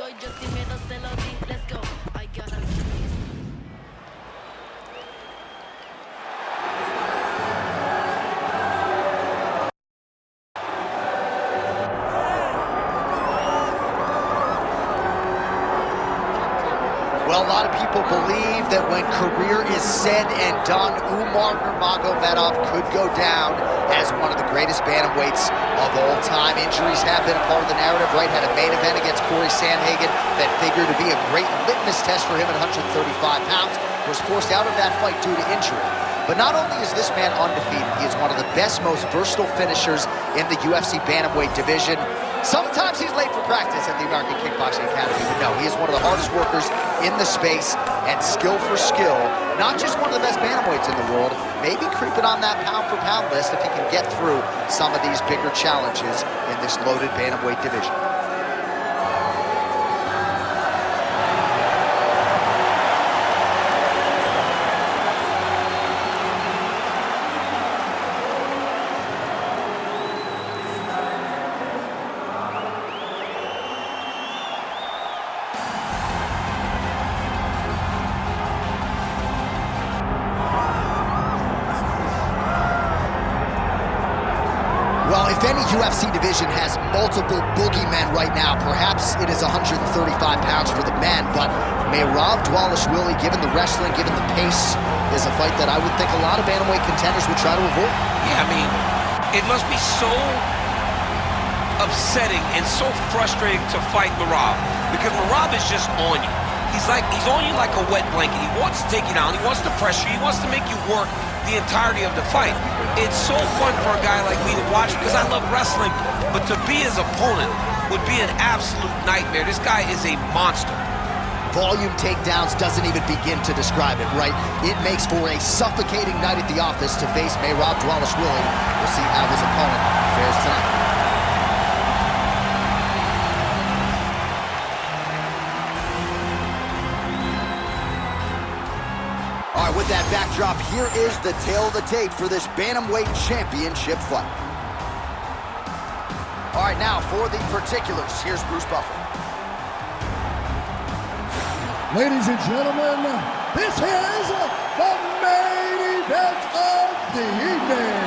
soy yo sin miedo se lo di. Let's go. I got it. Well, a lot of people believe that when career is said and done, Umar Nurmagomedov could go down as one of the greatest bantamweights of all time. Injuries have been a part of the narrative, right? Had a main event against Corey Sandhagen that figured to be a great litmus test for him at 135 pounds. Was forced out of that fight due to injury. But not only is this man undefeated, he is one of the best, most versatile finishers in the UFC bantamweight division. Sometimes he's late for practice at the American Kickboxing Academy, but no, he is one of the hardest workers in the space, and skill for skill, not just one of the best bantamweights in the world, maybe creeping on that pound-for-pound list if he can get through some of these bigger challenges in this loaded bantamweight division. Well, if any UFC division has multiple boogeymen right now, perhaps it is 135 pounds for the men, but Merab Dvalishvili, given the wrestling, given the pace, is a fight that I would think a lot of bantamweight contenders would try to avoid. Yeah, I mean, it must be so upsetting and so frustrating to fight Merab, because Merab is just on you. He's on you like a wet blanket. He wants to take you down. He wants to pressure you. He wants to make you work the entirety of the fight. It's so fun for a guy like me to watch because I love wrestling, but to be his opponent would be an absolute nightmare. This guy is a monster. Volume takedowns doesn't even begin to describe it, right? It makes for a suffocating night at the office to face Merab Dvalishvili. We'll see how his opponent fares tonight. All right, with that backdrop, here is the tale of the tape for this Bantamweight Championship fight. All right, now for the particulars, here's Bruce Buffer. Ladies and gentlemen, this is the main event of the evening.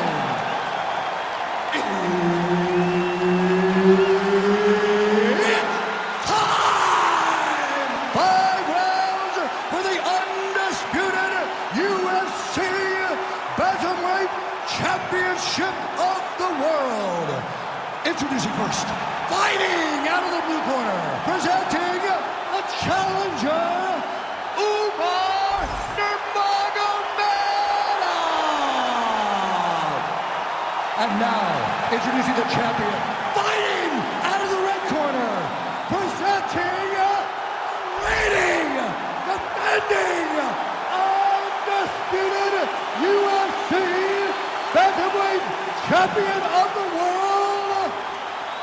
It's time! 5 rounds for the undisputed UFC Bantamweight Championship of the world. Introducing first, fighting out of the blue corner, presenting a challenger, Umar Nurmagomedov. And now, introducing the champion, fighting out of the red corner, presenting, leading, defending, undisputed UFC Bantamweight Champion of the world,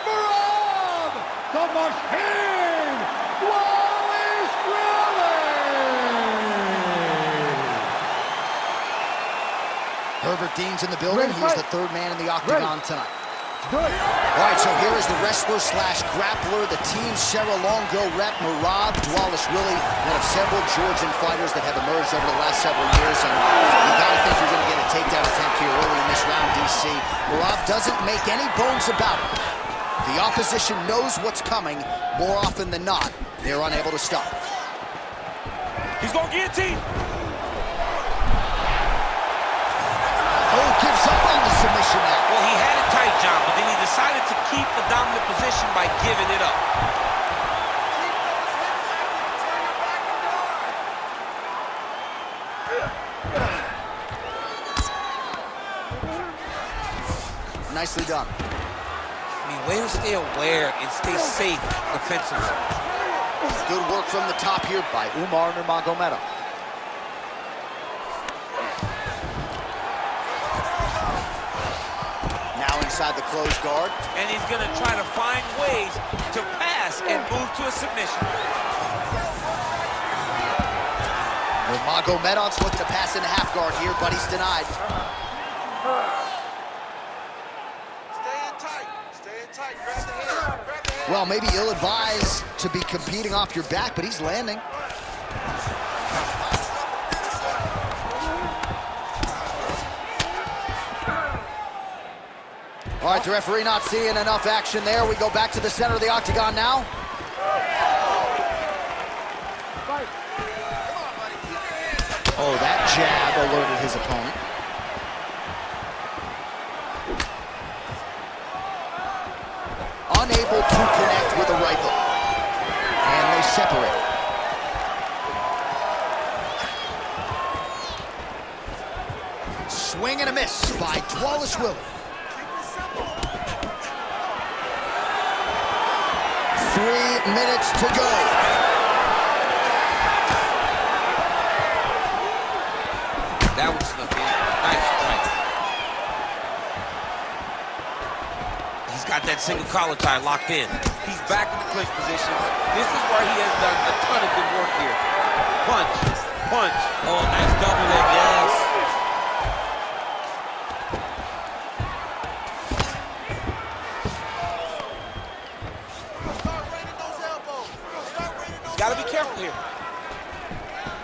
Merab the Machine Dvalishvili. Herbert Dean's in the building. He's the third man in the octagon tonight. All right, so here is the wrestler slash grappler, the Team Serra-Longo rep, Merab Dvalishvili, one of several Georgian fighters that have emerged over the last several years, and you gotta think you're gonna get a takedown attempt here early in this round, DC. Merab doesn't make any bones about it. The opposition knows what's coming. More often than not, they're unable to stop. He's gonna guillotine. Oh, gives up on the submission now. Well, he had it tight, John, but then he decided to keep the dominant position by giving it up. Nicely done. I mean, way to stay aware and stay safe defensively. Good work from the top here by Umar Nurmagomedov. Now inside the closed guard. And he's going to try to find ways to pass and move to a submission. Nurmagomedov's looking to pass in a half guard here, but he's denied. Stay in tight. Stay in tight. Grab the head. Grab the head. Well, maybe ill-advised to be competing off your back, but he's landing. All right, the referee not seeing enough action there. We go back to the center of the octagon now. Oh, that jab alerted his opponent. Unable to connect with a right hook. And they separate. Swing and a miss by Dvalishvili. 3 minutes to go. That was snuck in. Nice strike. He's got that single collar tie locked in. He's back in the clinch position. This is where he has done a ton of good work here. Punch, punch. Oh, nice double leg, yes. He's got to be careful here.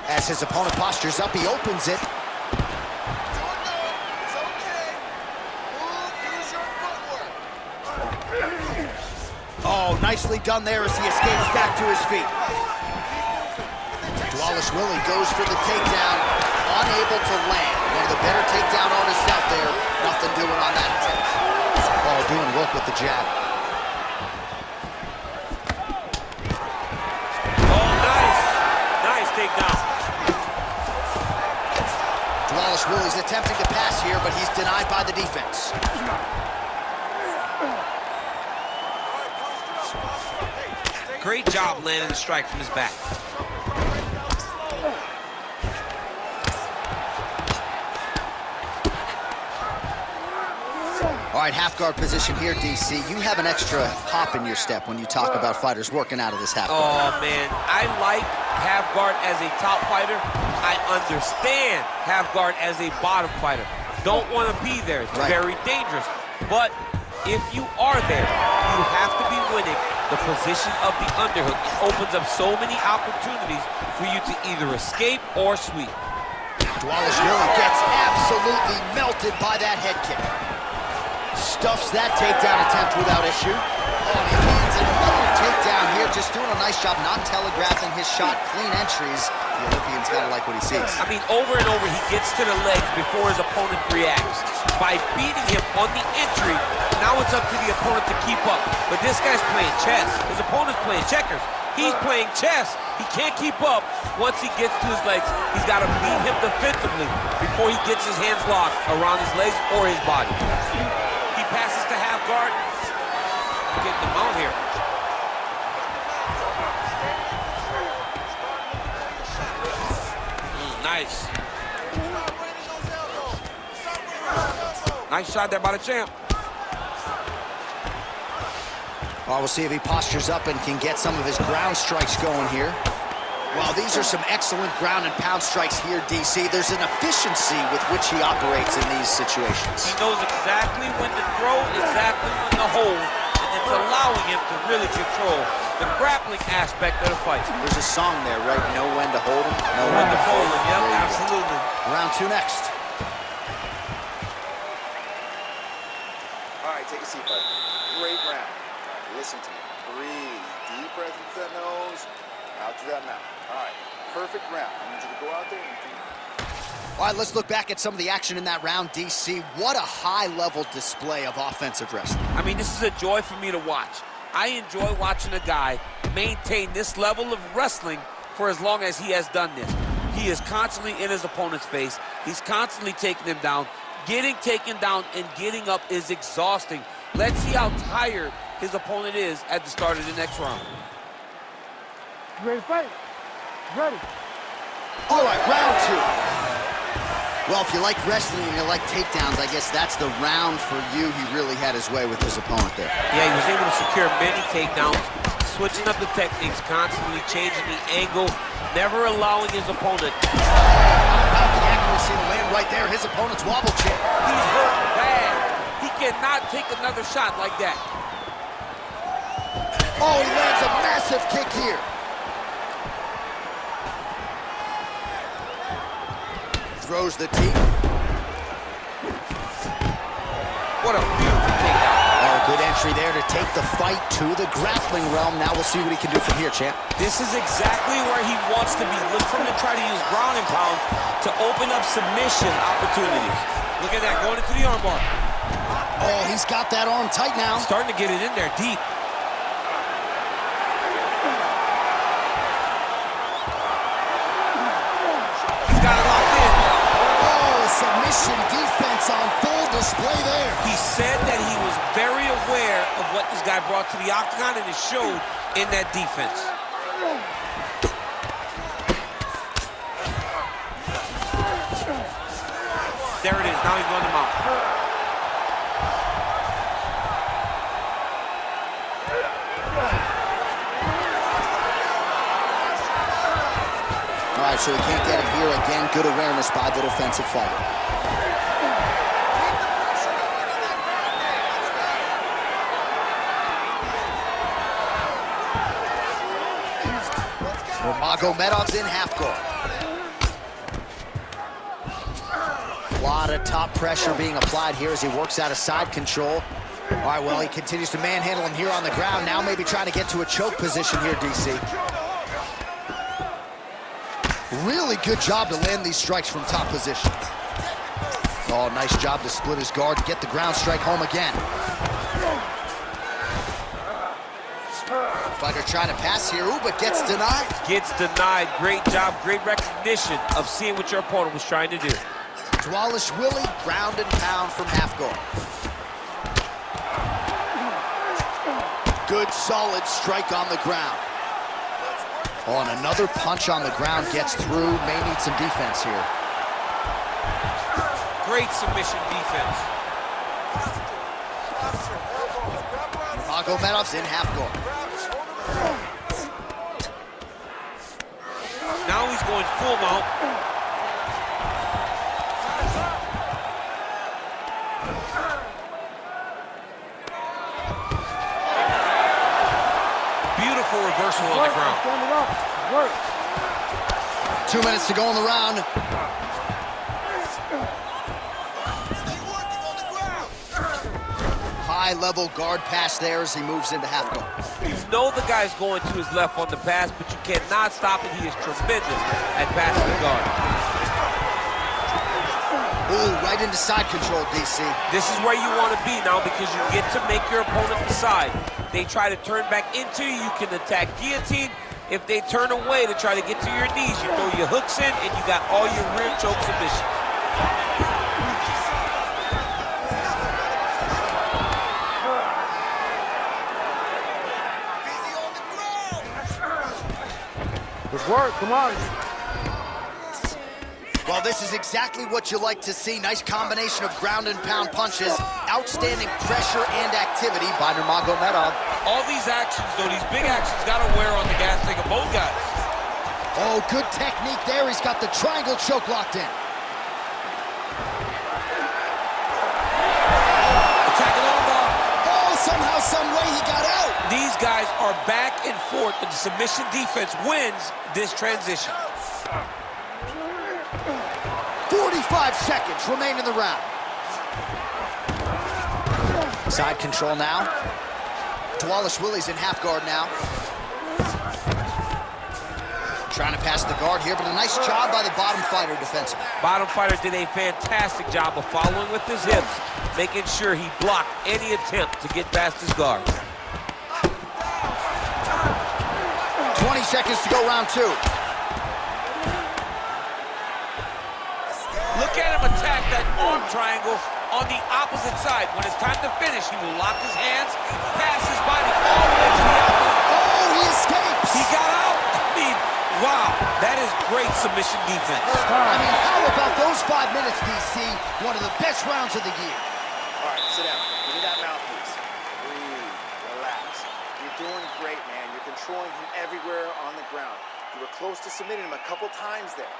As his opponent postures up, he opens it. Oh, nicely done there as he escapes back to his feet. Dvalishvili goes for the takedown, unable to land. One of the better takedown artists out there. Nothing doing on that attempt. Oh, doing work with the jab. Oh, nice. Nice takedown. Dvalishvili's attempting to pass here, but he's denied by the defense. Great job landing the strike from his back. All right, half guard position here, DC. You have an extra hop in your step when you talk about fighters working out of this half guard. Oh, man. I like half guard as a top fighter. I understand half guard as a bottom fighter. Don't want to be there. It's very dangerous. But if you are there, you have to be winning the position of the underhook. It opens up so many opportunities for you to either escape or sweep. Dvalishvili gets absolutely melted by that head kick. Stuffs that takedown attempt without issue. Oh, he lands another takedown here, just doing a nice job not telegraphing his shot. Clean entries. The Olympian's gotta like what he sees. I mean, over and over, he gets to the legs before his opponent reacts. By beating him on the entry, now it's up to the opponent to keep up. But this guy's playing chess. His opponent's playing checkers. He's playing chess. He can't keep up. Once he gets to his legs, he's got to beat him defensively before he gets his hands locked around his legs or his body. He passes to half guard. Getting him out here. Nice. Nice shot there by the champ. Well, we'll see if he postures up and can get some of his ground strikes going here. Well, these are some excellent ground and pound strikes here, DC. There's an efficiency with which he operates in these situations. He knows exactly when to throw, exactly when to hold, and it's allowing him to really control the grappling aspect of the fight. There's a song there, right? Know when to hold him, know When to fold him, yep, absolutely. Round two next. All right, take a seat, buddy. Great round. Listen to me. Breathe. Deep breath into that nose, out through that mouth. All right, perfect round. I need you to go out there and All right, let's look back at some of the action in that round, DC. What a high-level display of offensive wrestling. I mean, this is a joy for me to watch. I enjoy watching a guy maintain this level of wrestling for as long as he has done this. He is constantly in his opponent's face. He's constantly taking him down. Getting taken down and getting up is exhausting. Let's see how tired his opponent is at the start of the next round. You ready to fight? Ready. All right, round two. Well, if you like wrestling and you like takedowns, I guess that's the round for you. He really had his way with his opponent there. Yeah, he was able to secure many takedowns, switching up the techniques, constantly changing the angle, never allowing his opponent. About the accuracy to land right there, his opponent's wobble kick. He's hurt bad. He cannot take another shot like that. Oh, he lands a massive kick here. Throws the teep. What a beautiful takedown. Oh, good entry there to take the fight to the grappling realm. Now we'll see what he can do from here, champ. This is exactly where he wants to be. Look for him to try to use ground and pound to open up submission opportunities. Look at that, going into the armbar. Oh, he's got that arm tight now. Starting to get it in there deep. He's got it locked in. Oh, submission defense on full display there. He said that he was very aware of what this guy brought to the octagon, and it showed in that defense. There it is. Now he's on the mount. All right, so he can't get him here again. Good awareness by the defensive fighter. Nurmagomedov's in half guard. A lot of top pressure being applied here as he works out of side control. All right, well, he continues to manhandle him here on the ground. Now maybe trying to get to a choke position here, DC. Really good job to land these strikes from top position. Oh, nice job to split his guard to get the ground strike home again. Fighter trying to pass here, ooh, but gets denied. Gets denied. Great job, great recognition of seeing what your opponent was trying to do. Dvalishvili, ground and pound from half guard. Good, solid strike on the ground. Oh, and another punch on the ground gets through. May need some defense here. Great submission defense. Nurmagomedov's in half guard. Now he's going full mount. Beautiful reversal on the ground. Stand it up. Work. 2 minutes to go in the round. High-level guard pass there as he moves into half guard. You know the guy's going to his left on the pass, but you cannot stop it. He is tremendous at passing the guard. Ooh, right into side control, DC. This is where you want to be now because you get to make your opponent decide. They try to turn back into you, you can attack guillotine. If they turn away to try to get to your knees, you throw your hooks in and you got all your rear choke submission. Good work, come on. Well, this is exactly what you like to see. Nice combination of ground and pound punches. Outstanding pressure and activity by Nurmagomedov. All these actions, though, these big actions, got to wear on the gas tank of both guys. Oh, good technique there. He's got the triangle choke locked in. Attacking on bar. Oh, somehow, some way he got out. These guys are back and forth, and the submission defense wins this transition. 45 seconds remain in the round. Side control now. Dvalishvili's in half guard now. Trying to pass the guard here, but a nice job by the bottom fighter defensively. Bottom fighter did a fantastic job of following with his hips, making sure he blocked any attempt to get past his guard. 20 seconds to go, round two. Look at him attack that arm triangle on the opposite side. When it's time to finish, he will lock his hands, pass his body all the way to the opposite. Oh, he escapes. He got out. I mean, wow, that is great submission defense. I mean, how about those 5 minutes, DC? One of the best rounds of the year. All right, sit down. Give me that mouthpiece. Breathe. Relax. You're doing great, man. You're controlling him everywhere on the ground. You were close to submitting him a couple times there.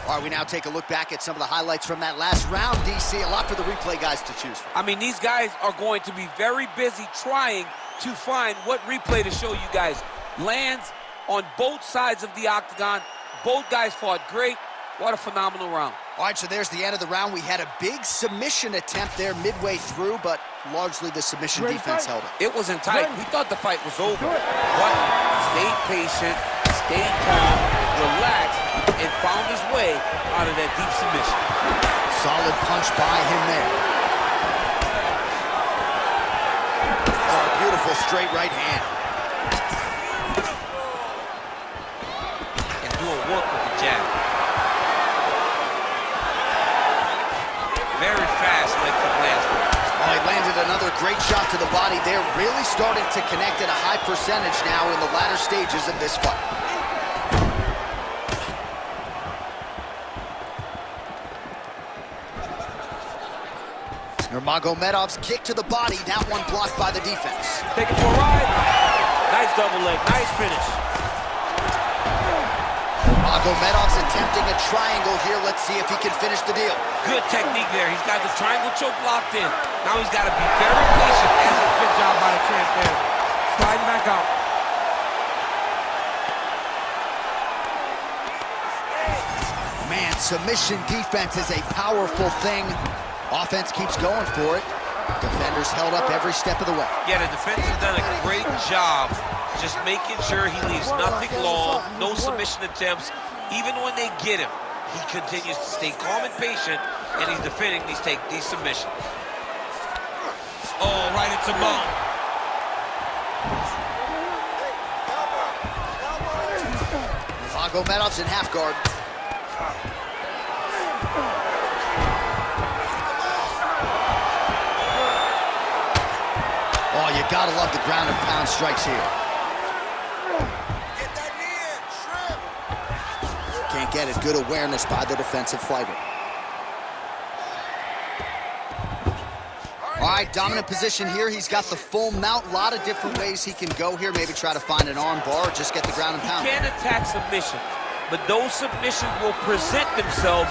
All right, we now take a look back at some of the highlights from that last round, DC. A lot for the replay guys to choose from. I mean, these guys are going to be very busy trying to find what replay to show you guys. Lands on both sides of the octagon. Both guys fought great. What a phenomenal round. All right, so there's the end of the round. We had a big submission attempt there midway through, but largely the submission defense held it. It wasn't tight. We thought the fight was over. But stayed patient, stayed calm, relaxed, and found his way out of that deep submission. Solid punch by him there. Oh, a beautiful straight right hand. And doing work with the jab. Very fast leg kick lands. Oh, he landed another great shot to the body there. Really starting to connect at a high percentage now in the latter stages of this fight. Nurmagomedov's kick to the body, that one blocked by the defense. Take it for a ride. Nice double leg, nice finish. Nurmagomedov's attempting a triangle here. Let's see if he can finish the deal. Good technique there. He's got the triangle choke locked in. Now he's got to be very patient. Good job by the champ there. Sliding back out. Man, submission defense is a powerful thing. Offense keeps going for it. Defenders held up every step of the way. Yeah, the defense has done a great job just making sure he leaves nothing long, no submission attempts. Even when they get him, he continues to stay calm and patient, and he's defending these submissions. Oh, right into mount. Nurmagomedov's in half guard. Oh, you gotta love the ground and pound strikes here. Get that knee in, shrimp. Can't get it. Good awareness by the defensive fighter. All right, dominant position here. He's got the full mount. A lot of different ways he can go here. Maybe try to find an arm bar or just get the ground and pound. He can attack submissions, but those submissions will present themselves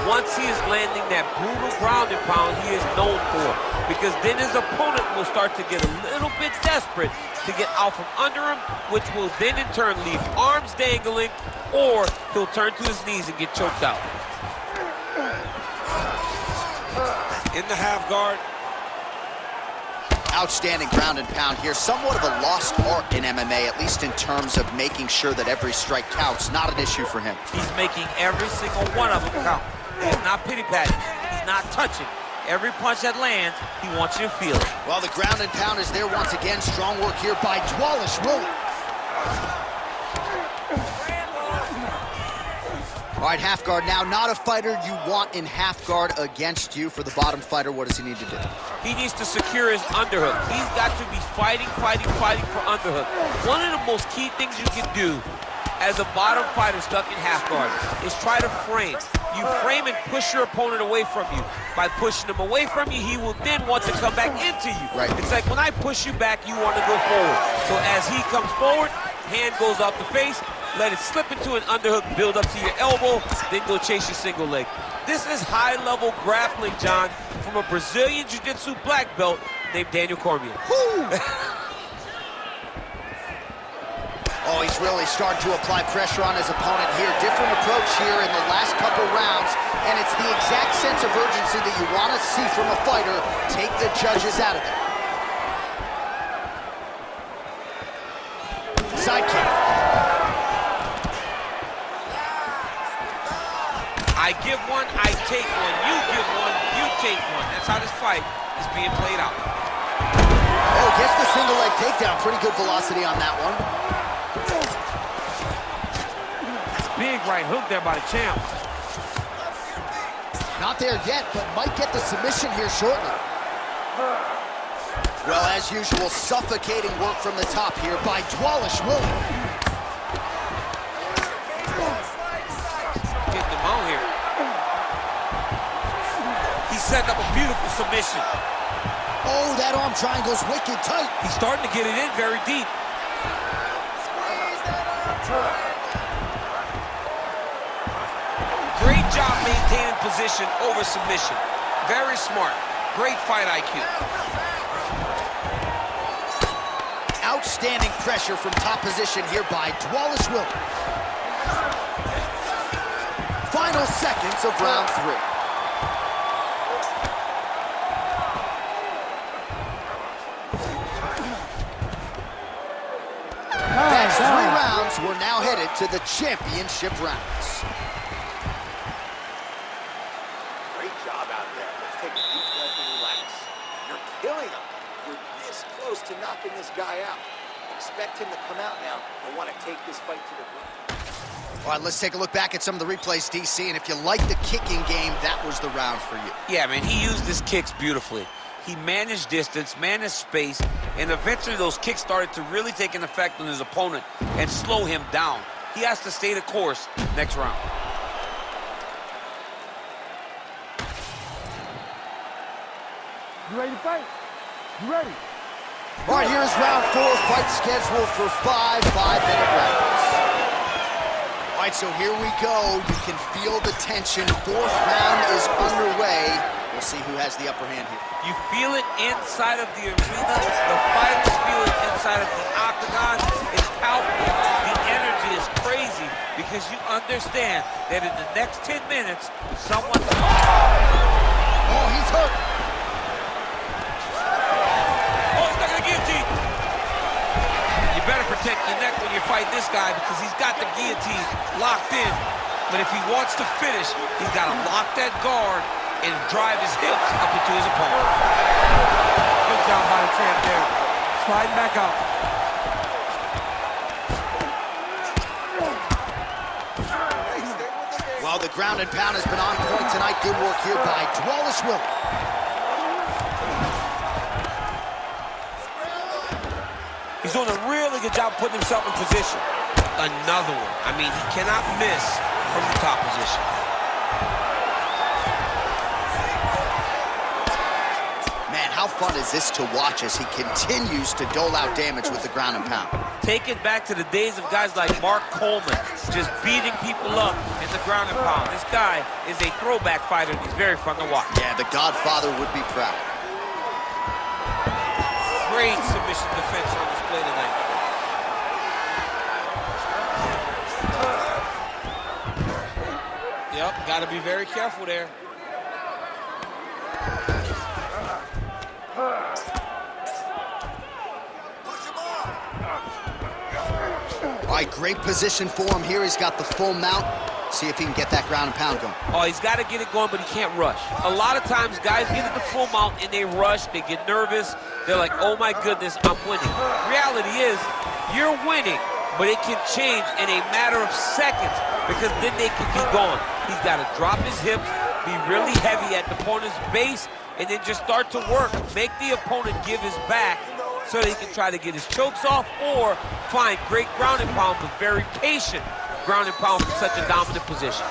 once he is landing that brutal ground and pound he is known for. Because then his opponent will start to get a little bit desperate to get out from under him, which will then in turn leave arms dangling, or he'll turn to his knees and get choked out. In the half guard. Outstanding ground and pound here. Somewhat of a lost art in MMA, at least in terms of making sure that every strike counts. Not an issue for him. He's making every single one of them count. He's not pity-patting. He's not touching. Every punch that lands, he wants you to feel it. Well, the ground and pound is there once again. Strong work here by Dvalishvili. All right, half guard now. Not a fighter you want in half guard against you. For the bottom fighter, what does he need to do? He needs to secure his underhook. He's got to be fighting for underhook. One of the most key things you can do as a bottom fighter stuck in half guard is try to frame. You frame and push your opponent away from you. By pushing him away from you, he will then want to come back into you. Right. It's like when I push you back, you want to go forward. So as he comes forward, hand goes off the face, let it slip into an underhook, build up to your elbow, then go chase your single leg. This is high-level grappling, John, from a Brazilian Jiu-Jitsu black belt named Daniel Cormier. Oh, he's really starting to apply pressure on his opponent here. Different approach here in the last couple rounds, and it's the exact sense of urgency that you want to see from a fighter. Take the judges out of it. Side kick. I give one, I take one. You give one, you take one. That's how this fight is being played out. Oh, gets the single leg takedown. Pretty good velocity on that one. Big right hook there by the champ. Not there yet, but might get the submission here shortly. Well, as usual, suffocating work from the top here by Dvalishvili. Getting them out here. He's setting up a beautiful submission. Oh, that arm triangle's wicked tight. He's starting to get it in very deep. Great job maintaining position over submission. Very smart. Great fight IQ. Outstanding pressure from top position here by Dvalishvili. Final seconds of round 3. That's 3 rounds. We're now headed to the championship rounds. Great job out there. Let's take a deep breath and relax. You're killing him. You're this close to knocking this guy out. Expect him to come out now and want to take this fight to the ground. All right, let's take a look back at some of the replays, DC, and if you like the kicking game, that was the round for you. Yeah, man, he used his kicks beautifully. He managed distance, managed space, and eventually those kicks started to really take an effect on his opponent and slow him down. He has to stay the course next round. You ready to fight? You ready? All right, here's round 4, fight scheduled for 5 5-minute rounds. All right, so here we go. You can feel the tension. 4th round is underway. We'll see who has the upper hand here. You feel it inside of the arena. The fighters feel it inside of the octagon. It's palpable. The energy is crazy because you understand that in the next 10 minutes, someone's... Oh, he's hurt. Oh, he's not gonna guillotine. You better protect your neck when you fight this guy because he's got the guillotine locked in. But if he wants to finish, he's got to lock that guard and drive his hips up into his opponent. Good job by the champ there. Sliding back out. Well, the ground and pound has been on point tonight. Good work here by Dvalishvili. He's doing a really good job putting himself in position. Another one. I mean, he cannot miss from the top position. Man, how fun is this to watch as he continues to dole out damage with the ground and pound? Take it back to the days of guys like Mark Coleman, just beating people up in the ground and pound. This guy is a throwback fighter, and he's very fun to watch. Yeah, the Godfather would be proud. Great submission defense on display tonight. Yep, got to be very careful there. All right, great position for him here. He's got the full mount. See if he can get that ground and pound going. Oh, he's got to get it going, but he can't rush. A lot of times, guys get at the full mount and they rush, they get nervous. They're like, oh my goodness, I'm winning. Reality is, you're winning, but it can change in a matter of seconds because then they can get going. He's got to drop his hips, be really heavy at the opponent's base, and then just start to work. Make the opponent give his back so that he can try to get his chokes off or find great ground and pound, but very patient ground and pound from such a dominant position.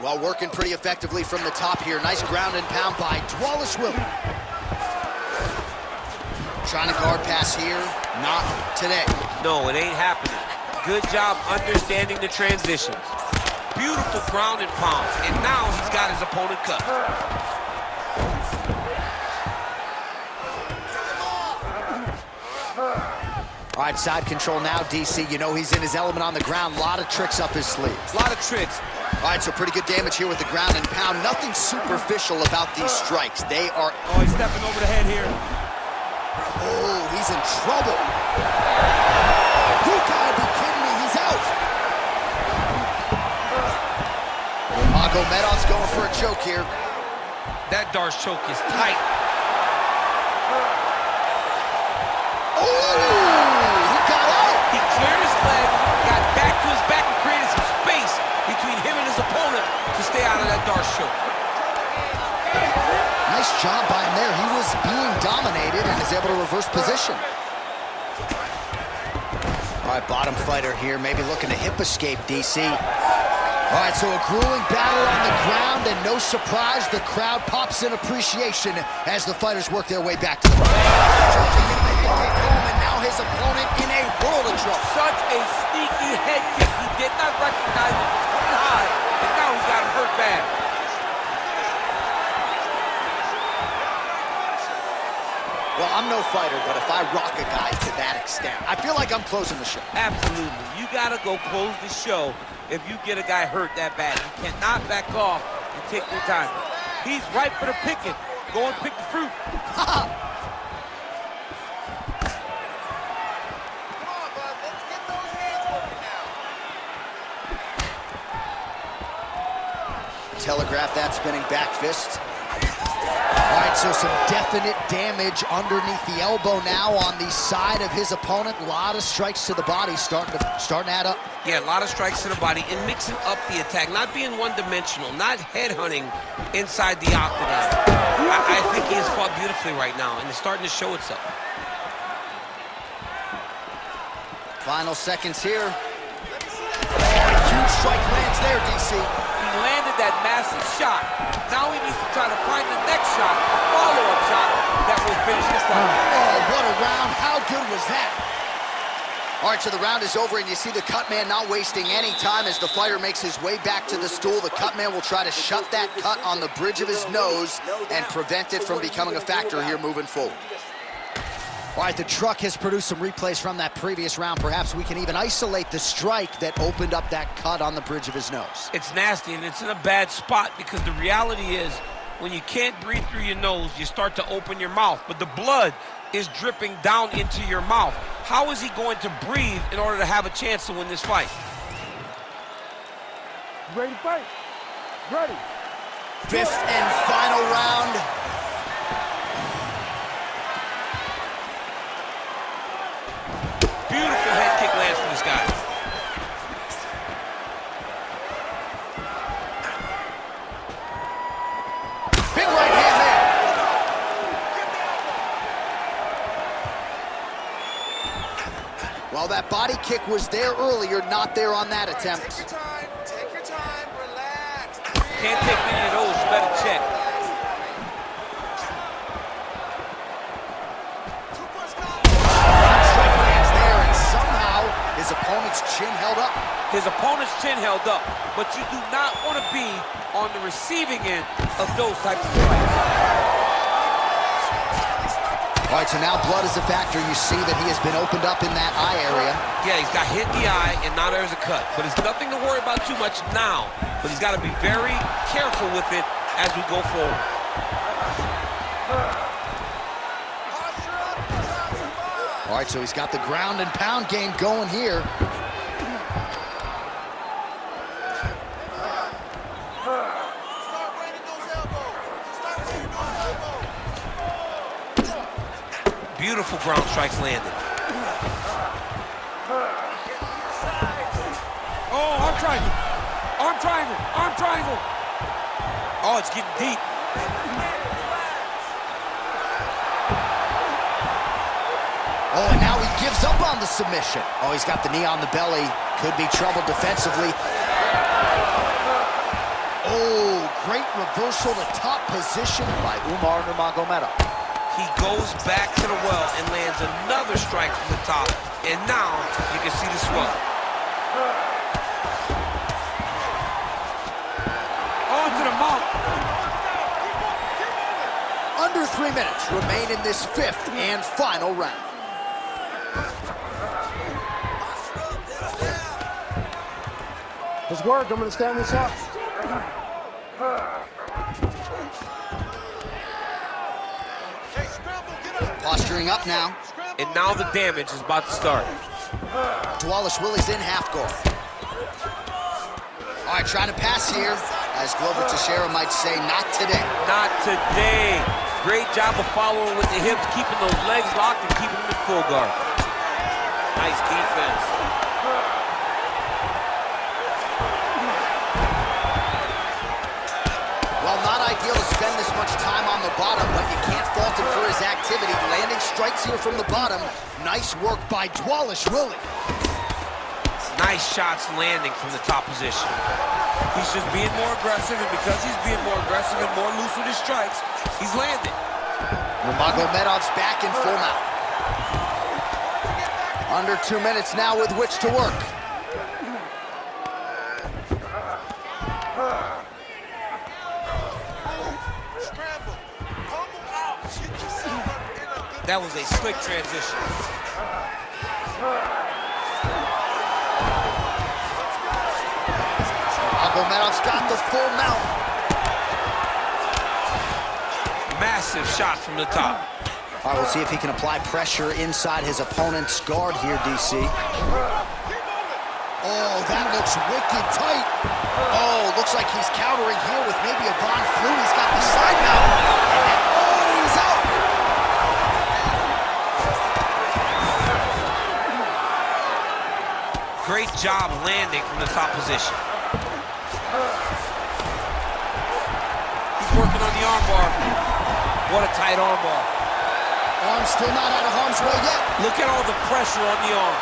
Well, working pretty effectively from the top here. Nice ground and pound by Dvalishvili. Trying to guard pass here. Not today. No, it ain't happening. Good job understanding the transitions. Beautiful ground and pound. And now he's got his opponent cut. All right, side control now, DC. You know he's in his element on the ground. A lot of tricks up his sleeve. A lot of tricks. All right, so pretty good damage here with the ground and pound. Nothing superficial about these strikes. They are... Oh, he's stepping over the head here. Oh, he's in trouble. You gotta be kidding me. He's out. Nurmagomedov's going for a choke here. That Darce choke is tight. Oh, he got out. He cleared his leg, got back to his back, and created some space between him and his opponent to stay out of that Darce choke. Nice job by him there. He was being dominated and is able to reverse position. All right, bottom fighter here, maybe looking to hip escape, DC. All right, so a grueling battle on the ground, and no surprise, the crowd pops in appreciation as the fighters work their way back to the ring. And now his opponent in a world of trouble. Such a sneaky head kick. He did not recognize it was no fighter, but if I rock a guy to that extent, I feel like I'm closing the show. Absolutely. You got to go close the show if you get a guy hurt that bad. You cannot back off and take your time. He's ripe for the picking. Go and pick the fruit. Telegraph that spinning back fist. All right, so some definite damage underneath the elbow now on the side of his opponent. A lot of strikes to the body starting to add up. Yeah, a lot of strikes to the body and mixing up the attack, not being one-dimensional, not headhunting inside the octagon. I think he has fought beautifully right now, and it's starting to show itself. Final seconds here. Huge strike lands there, DC. He landed that massive shot. Now he needs to try to find the next shot, a follow-up shot that will finish this fight. Oh, what a round. How good was that? All right, so the round is over, and you see the cut man not wasting any time as the fighter makes his way back to the stool. The cut man will try to shut that cut on the bridge of his nose and prevent it from becoming a factor here moving forward. All right, the truck has produced some replays from that previous round. Perhaps we can even isolate the strike that opened up that cut on the bridge of his nose. It's nasty, and it's in a bad spot because the reality is when you can't breathe through your nose, you start to open your mouth, but the blood is dripping down into your mouth. How is he going to breathe in order to have a chance to win this fight? Ready to fight? Ready. Fifth and final round. Beautiful head kick lands for this guy. Big right hand there. Well, that body kick was there earlier, not there on that attempt. Take your time, relax. Can't take many of those, you better check. Strike lands there, and somehow his opponent's chin held up. His opponent's chin held up, but you do not want to be on the receiving end of those types of strikes. All right, so now blood is a factor. You see that he has been opened up in that eye area. Yeah, he's got hit in the eye, and now there's a cut. But it's nothing to worry about too much now. But he's got to be very careful with it as we go forward. All right, so he's got the ground and pound game going here. Beautiful ground strikes landed. Oh, arm triangle. Arm triangle. Arm triangle. Oh, it's getting deep. Oh, and now he gives up on the submission. Oh, he's got the knee on the belly. Could be trouble defensively. Oh, great reversal to top position by Umar Nurmagomedov. He goes back to the well and lands another strike from the top. And now you can see the swell. On to the mount. Under 3 minutes remain in this fifth and final round. Let's work. I'm going to stand this up. Posturing up now. And now the damage is about to start. Dvalishvili's in half guard. All right, trying to pass here. As Glover Teixeira might say, not today. Not today. Great job of following with the hips, keeping those legs locked and keeping them in full guard. Nice defense. Well, not ideal to spend this much time on the bottom, but you can't fault him for his activity. Landing strikes here from the bottom. Nice work by Dvalishvili. Nice shots landing from the top position. He's just being more aggressive, and because he's being more aggressive and more loose with his strikes, he's landing. Nurmagomedov's back in full mount. Under 2 minutes now with which to work. That was a slick transition. Nurmagomedov's got the full mount. Massive shot from the top. All right, we'll see if he can apply pressure inside his opponent's guard here, DC. Oh, that looks wicked tight. Oh, looks like he's countering here with maybe a Von Flue. He's got the side mount. Oh, he's out. Great job landing from the top position. He's working on the armbar. What a tight armbar. Arm still not out of harm's way yet. Look at all the pressure on the arm.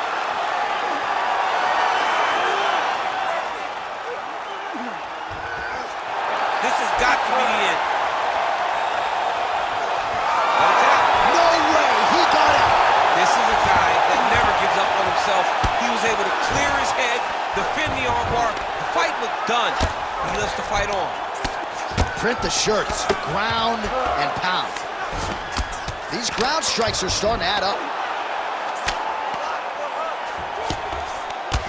This has got to be the end. No way, he got out. This is a guy that never gives up on himself. He was able to clear his head, defend the armbar. The fight looked done. He lets the fight on. Print the shirts, ground and pound. These ground strikes are starting to add up.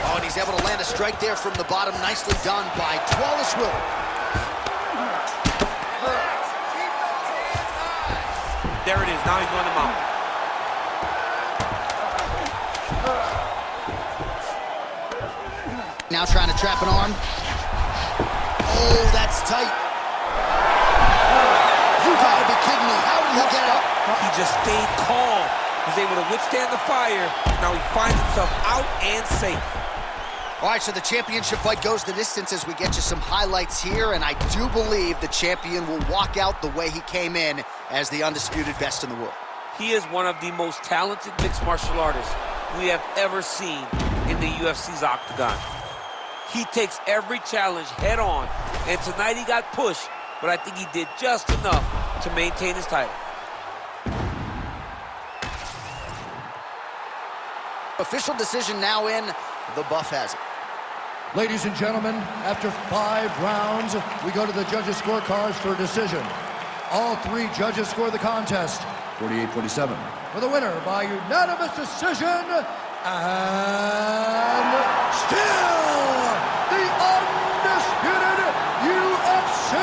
Oh, and he's able to land a strike there from the bottom. Nicely done by Dvalishvili. There it is. Now he's going to mount. Now trying to trap an arm. Oh, that's tight. You gotta be kidding me. How did he get out? He just stayed calm. Was able to withstand the fire. Now he finds himself out and safe. All right, so the championship fight goes the distance as we get you some highlights here, and I do believe the champion will walk out the way he came in as the undisputed best in the world. He is one of the most talented mixed martial artists we have ever seen in the UFC's octagon. He takes every challenge head on, and tonight he got pushed, but I think he did just enough to maintain his title. Official decision now in. The buff has it. Ladies and gentlemen, after 5 rounds, we go to the judges' scorecards for a decision. All 3 judges score the contest 48-47. For the winner by unanimous decision, and still the undisputed UFC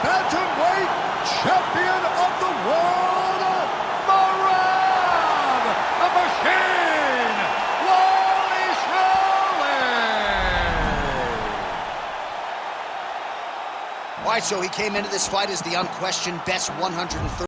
Bantamweight Champion of the World, Merab the Machine Dvalishvili. All right, so he came into this fight as the unquestioned best 130.